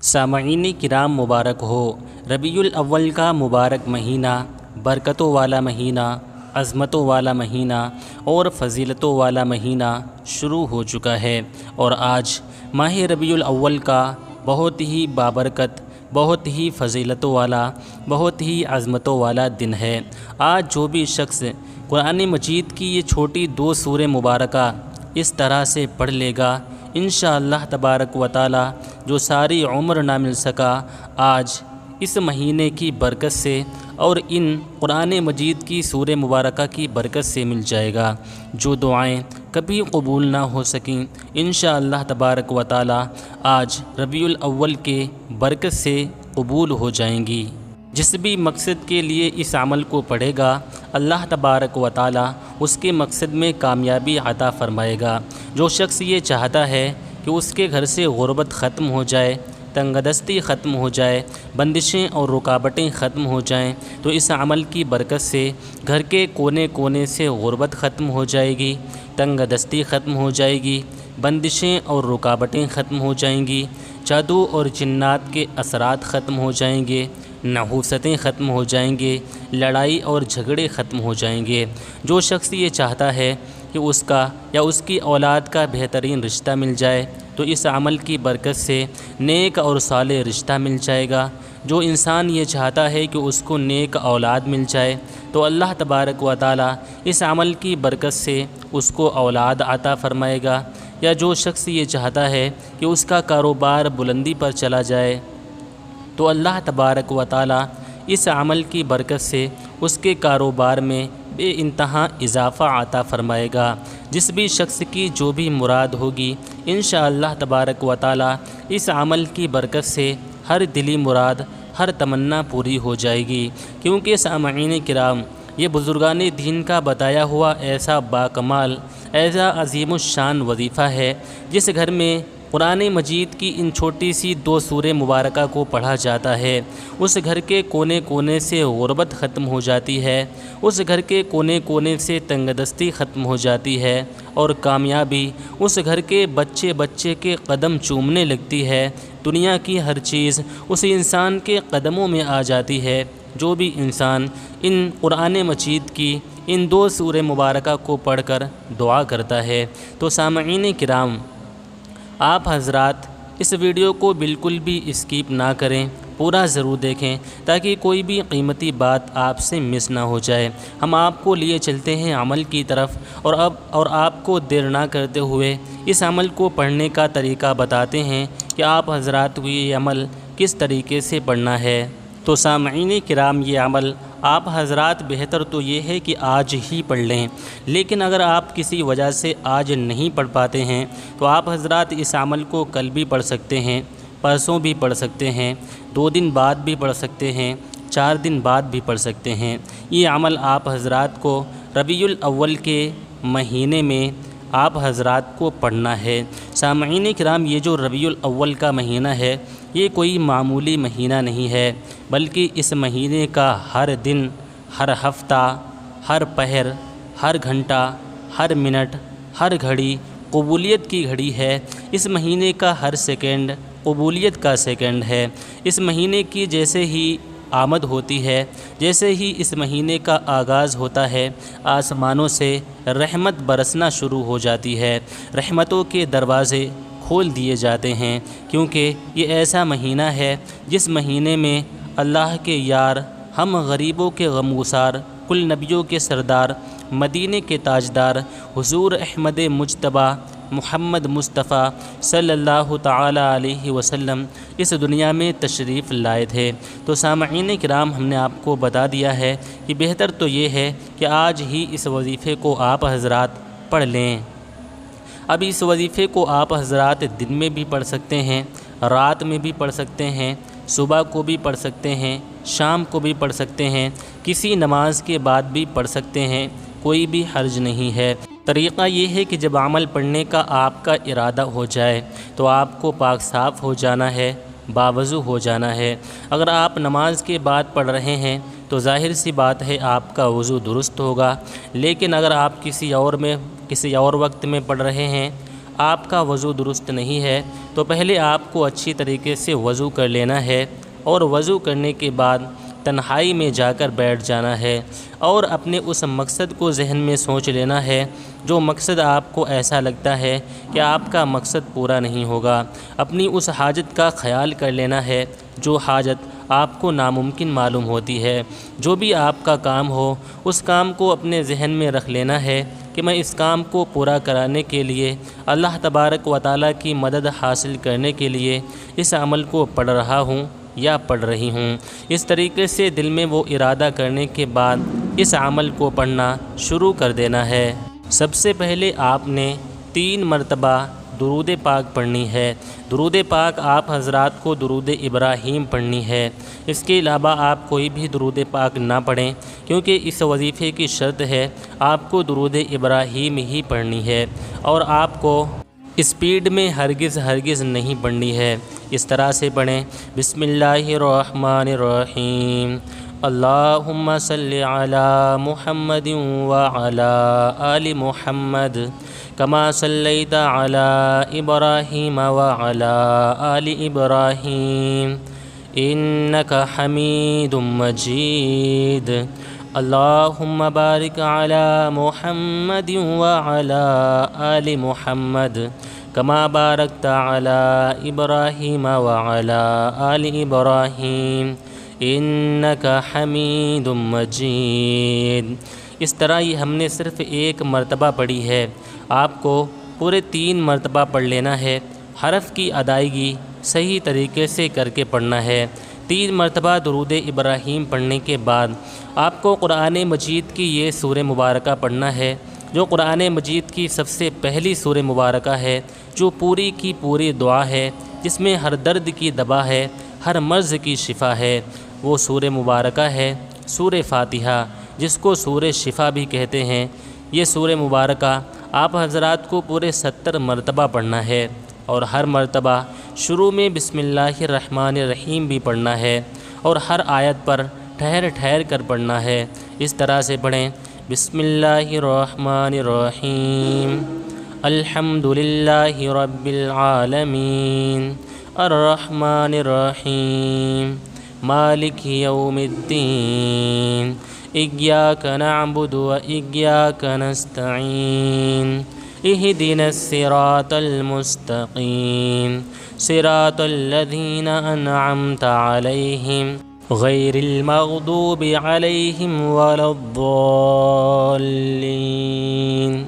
سامعین کرام مبارک ہو۔ ربیع الاول کا مبارک مہینہ، برکتوں والا مہینہ، عظمتوں والا مہینہ اور فضیلتوں والا مہینہ شروع ہو چکا ہے، اور آج ماہ ربیع الاول کا بہت ہی بابرکت، بہت ہی فضیلتوں والا، بہت ہی عظمتوں والا دن ہے۔ آج جو بھی شخص قرآن مجید کی یہ چھوٹی 2 سورہ مبارکہ اس طرح سے پڑھ لے گا، انشاءاللہ تبارک و تعالی جو ساری عمر نہ مل سکا، آج اس مہینے کی برکت سے اور ان قرآن مجید کی سورہ مبارکہ کی برکت سے مل جائے گا۔ جو دعائیں کبھی قبول نہ ہو سکیں، انشاءاللہ تبارک و تعالی آج ربیع الاول کے برکت سے قبول ہو جائیں گی۔ جس بھی مقصد کے لیے اس عمل کو پڑھے گا، اللہ تبارک و تعالی اس کے مقصد میں کامیابی عطا فرمائے گا۔ جو شخص یہ چاہتا ہے کہ اس کے گھر سے غربت ختم ہو جائے، تنگ دستی ختم ہو جائے، بندشیں اور رکاوٹیں ختم ہو جائیں، تو اس عمل کی برکت سے گھر کے کونے کونے سے غربت ختم ہو جائے گی، تنگ دستی ختم ہو جائے گی، بندشیں اور رکاوٹیں ختم ہو جائیں گی، جادو اور جنات کے اثرات ختم ہو جائیں گے، نحوستیں ختم ہو جائیں گے، لڑائی اور جھگڑے ختم ہو جائیں گے۔ جو شخص یہ چاہتا ہے کہ اس کا یا اس کی اولاد کا بہترین رشتہ مل جائے، تو اس عمل کی برکت سے نیک اور صالح رشتہ مل جائے گا۔ جو انسان یہ چاہتا ہے کہ اس کو نیک اولاد مل جائے، تو اللہ تبارک و تعالی اس عمل کی برکت سے اس کو اولاد عطا فرمائے گا۔ یا جو شخص یہ چاہتا ہے کہ اس کا کاروبار بلندی پر چلا جائے، تو اللہ تبارک و تعالی اس عمل کی برکت سے اس کے کاروبار میں بے انتہا اضافہ عطا فرمائے گا۔ جس بھی شخص کی جو بھی مراد ہوگی، انشاءاللہ تبارک و تعالی اس عمل کی برکت سے ہر دلی مراد، ہر تمنا پوری ہو جائے گی۔ کیونکہ سامعین کرام، یہ بزرگان دین کا بتایا ہوا ایسا باکمال، ایسا عظیم الشان وظیفہ ہے، جس گھر میں قرآن مجید کی ان چھوٹی سی 2 سورہ مبارکہ کو پڑھا جاتا ہے، اس گھر کے کونے کونے سے غربت ختم ہو جاتی ہے، اس گھر کے کونے کونے سے تنگ دستی ختم ہو جاتی ہے، اور کامیابی اس گھر کے بچے بچے کے قدم چومنے لگتی ہے۔ دنیا کی ہر چیز اس انسان کے قدموں میں آ جاتی ہے۔ جو بھی انسان ان قرآن مجید کی ان 2 سورہ مبارکہ کو پڑھ کر دعا کرتا ہے، تو سامعین کرام، آپ حضرات اس ویڈیو کو بالکل بھی اسکیپ نہ کریں، پورا ضرور دیکھیں تاکہ کوئی بھی قیمتی بات آپ سے مس نہ ہو جائے۔ ہم آپ کو لیے چلتے ہیں عمل کی طرف، اور آپ کو دیر نہ کرتے ہوئے اس عمل کو پڑھنے کا طریقہ بتاتے ہیں کہ آپ حضرات کو یہ عمل کس طریقے سے پڑھنا ہے۔ تو سامعین کرام، یہ عمل آپ حضرات بہتر تو یہ ہے کہ آج ہی پڑھ لیں، لیکن اگر آپ کسی وجہ سے آج نہیں پڑھ پاتے ہیں تو آپ حضرات اس عمل کو کل بھی پڑھ سکتے ہیں، پرسوں بھی پڑھ سکتے ہیں، 2 دن بعد بھی پڑھ سکتے ہیں، 4 دن بعد بھی پڑھ سکتے ہیں۔ یہ عمل آپ حضرات کو ربیع الاول کے مہینے میں آپ حضرات کو پڑھنا ہے۔ سامعین کرام، یہ جو ربیع الاول کا مہینہ ہے، یہ کوئی معمولی مہینہ نہیں ہے، بلکہ اس مہینے کا ہر دن، ہر ہفتہ، ہر پہر، ہر گھنٹہ، ہر منٹ، ہر گھڑی قبولیت کی گھڑی ہے۔ اس مہینے کا ہر سیکنڈ قبولیت کا سیکنڈ ہے۔ اس مہینے کی جیسے ہی آمد ہوتی ہے، جیسے ہی اس مہینے کا آغاز ہوتا ہے، آسمانوں سے رحمت برسنا شروع ہو جاتی ہے، رحمتوں کے دروازے کھول دیے جاتے ہیں، کیونکہ یہ ایسا مہینہ ہے جس مہینے میں اللہ کے یار، ہم غریبوں کے غمگسار، کل نبیوں کے سردار، مدینے کے تاجدار، حضور احمد مجتبیٰ محمد مصطفیٰ صلی اللہ تعالی علیہ وسلم اس دنیا میں تشریف لائے تھے۔ تو سامعین کرام، ہم نے آپ کو بتا دیا ہے کہ بہتر تو یہ ہے کہ آج ہی اس وظیفے کو آپ حضرات پڑھ لیں۔ اب اس وظیفے کو آپ حضرات دن میں بھی پڑھ سکتے ہیں، رات میں بھی پڑھ سکتے ہیں، صبح کو بھی پڑھ سکتے ہیں، شام کو بھی پڑھ سکتے ہیں، کسی نماز کے بعد بھی پڑھ سکتے ہیں، کوئی بھی حرج نہیں ہے۔ طریقہ یہ ہے کہ جب عمل پڑھنے کا آپ کا ارادہ ہو جائے تو آپ کو پاک صاف ہو جانا ہے، باوضو ہو جانا ہے۔ اگر آپ نماز کے بعد پڑھ رہے ہیں تو ظاہر سی بات ہے آپ کا وضو درست ہوگا، لیکن اگر آپ کسی اور وقت میں پڑھ رہے ہیں، آپ کا وضو درست نہیں ہے تو پہلے آپ کو اچھی طریقے سے وضو کر لینا ہے، اور وضو کرنے کے بعد تنہائی میں جا کر بیٹھ جانا ہے، اور اپنے اس مقصد کو ذہن میں سوچ لینا ہے جو مقصد آپ کو ایسا لگتا ہے کہ آپ کا مقصد پورا نہیں ہوگا۔ اپنی اس حاجت کا خیال کر لینا ہے جو حاجت آپ کو ناممکن معلوم ہوتی ہے۔ جو بھی آپ کا کام ہو اس کام کو اپنے ذہن میں رکھ لینا ہے کہ میں اس کام کو پورا کرانے کے لیے اللہ تبارک و تعالیٰ کی مدد حاصل کرنے کے لیے اس عمل کو پڑھ رہا ہوں یا پڑھ رہی ہوں۔ اس طریقے سے دل میں وہ ارادہ کرنے کے بعد اس عمل کو پڑھنا شروع کر دینا ہے۔ سب سے پہلے آپ نے 3 مرتبہ درود پاک پڑھنی ہے۔ درود پاک آپ حضرات کو درود ابراہیم پڑھنی ہے۔ اس کے علاوہ آپ کوئی بھی درود پاک نہ پڑھیں، کیونکہ اس وظیفے کی شرط ہے آپ کو درود ابراہیم ہی پڑھنی ہے، اور آپ کو اسپیڈ میں ہرگز نہیں پڑھنی ہے۔ اس طرح سے پڑھیں: بسم اللہ الرحمن الرحیم، اللہم صلی علی محمد وعلی آل محمد کما صلیت علی ابراہیم وعلی آل ابراہیم انک حمید مجید، اللہم بارک علی محمد وعلی آل محمد کما بارکت علی ابراہیم وعلی آل ابراہیم انک حمید مجید۔ اس طرح یہ ہم نے صرف 1 مرتبہ پڑھی ہے، آپ کو پورے 3 مرتبہ پڑھ لینا ہے۔ حرف کی ادائیگی صحیح طریقے سے کر کے پڑھنا ہے۔ 3 مرتبہ درود ابراہیم پڑھنے کے بعد آپ کو قرآن مجید کی یہ سورہ مبارکہ پڑھنا ہے، جو قرآن مجید کی سب سے پہلی سورہ مبارکہ ہے، جو پوری کی پوری دعا ہے، جس میں ہر درد کی دوا ہے، ہر مرض کی شفا ہے۔ وہ سورہ مبارکہ ہے سورہ فاتحہ، جس کو سورہ شفا بھی کہتے ہیں۔ یہ سورہ مبارکہ آپ حضرات کو پورے 70 مرتبہ پڑھنا ہے، اور ہر مرتبہ شروع میں بسم اللہ الرحمن الرحیم بھی پڑھنا ہے، اور ہر آیت پر ٹھہر کر پڑھنا ہے۔ اس طرح سے پڑھیں: بسم اللہ الرحمن الرحیم، الحمد للہ رب العالمین، الرحمن الرحیم، مالک یوم الدین، ایاک نعبد و ایاک نستعین، اہدنا الصراط المستقیم، صراط الذین انعمت علیہم غیر المغضوب علیہم ولا الضالین۔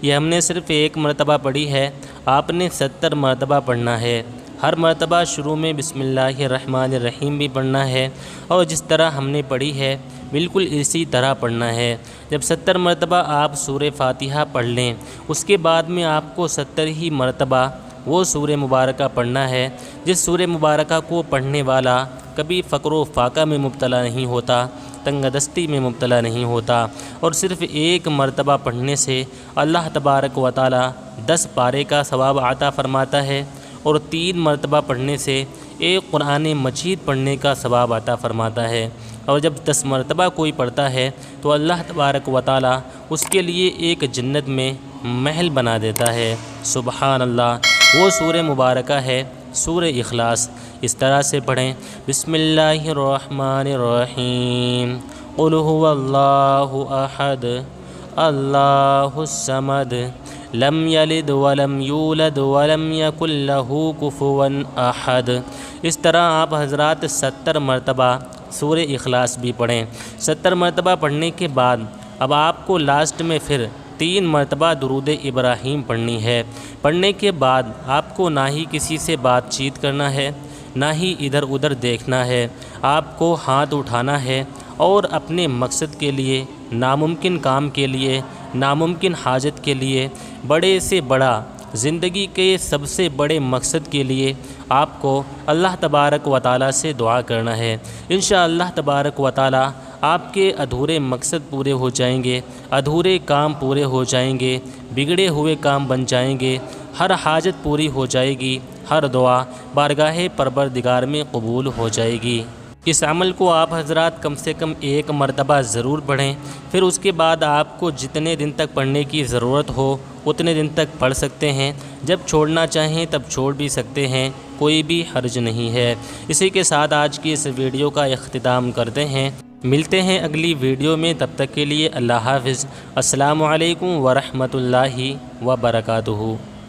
یہ ہم نے صرف 1 مرتبہ پڑھی ہے، آپ نے 70 مرتبہ پڑھنا ہے۔ ہر مرتبہ شروع میں بسم اللہ الرحمن الرحیم بھی پڑھنا ہے، اور جس طرح ہم نے پڑھی ہے بالکل اسی طرح پڑھنا ہے۔ جب 70 مرتبہ آپ سورہ فاتحہ پڑھ لیں، اس کے بعد میں آپ کو 70 ہی مرتبہ وہ سورہ مبارکہ پڑھنا ہے، جس سورہ مبارکہ کو پڑھنے والا کبھی فقر و فاقہ میں مبتلا نہیں ہوتا، تنگ دستی میں مبتلا نہیں ہوتا، اور صرف 1 مرتبہ پڑھنے سے اللہ تبارک و تعالی 10 پارے کا ثواب عطا فرماتا ہے، اور 3 مرتبہ پڑھنے سے 1 قرآن مجید پڑھنے کا ثواب عطا فرماتا ہے، اور جب 10 مرتبہ کوئی پڑھتا ہے تو اللہ تبارک و تعالی اس کے لیے ایک جنت میں محل بنا دیتا ہے۔ سبحان اللہ۔ وہ سورہ مبارکہ ہے سورہ اخلاص۔ اس طرح سے پڑھیں: بسم اللہ الرحمن الرحیم، قل هو اللہ احد اللہ الصمد لم یلد ولم یولد ولم یکن لہ کفوا احد۔ اس طرح آپ حضرات 70 مرتبہ سورہ اخلاص بھی پڑھیں۔ 70 مرتبہ پڑھنے کے بعد اب آپ کو لاسٹ میں پھر 3 مرتبہ درود ابراہیم پڑھنی ہے۔ پڑھنے کے بعد آپ کو نہ ہی کسی سے بات چیت کرنا ہے، نہ ہی ادھر ادھر دیکھنا ہے، آپ کو ہاتھ اٹھانا ہے، اور اپنے مقصد کے لیے، ناممکن کام کے لیے، ناممکن حاجت کے لیے، بڑے سے بڑا زندگی کے سب سے بڑے مقصد کے لیے آپ کو اللہ تبارک و تعالیٰ سے دعا کرنا ہے۔ انشاءاللہ تبارک و تعالیٰ آپ کے ادھورے مقصد پورے ہو جائیں گے، ادھورے کام پورے ہو جائیں گے، بگڑے ہوئے کام بن جائیں گے، ہر حاجت پوری ہو جائے گی، ہر دعا بارگاہ پروردگار میں قبول ہو جائے گی۔ اس عمل کو آپ حضرات کم سے کم 1 مرتبہ ضرور پڑھیں، پھر اس کے بعد آپ کو جتنے دن تک پڑھنے کی ضرورت ہو اتنے دن تک پڑھ سکتے ہیں، جب چھوڑنا چاہیں تب چھوڑ بھی سکتے ہیں، کوئی بھی حرج نہیں ہے۔ اسی کے ساتھ آج کی اس ویڈیو کا اختتام کرتے ہیں، ملتے ہیں اگلی ویڈیو میں، تب تک کے لیے اللہ حافظ۔ السلام علیکم ورحمۃ اللہ وبرکاتہ۔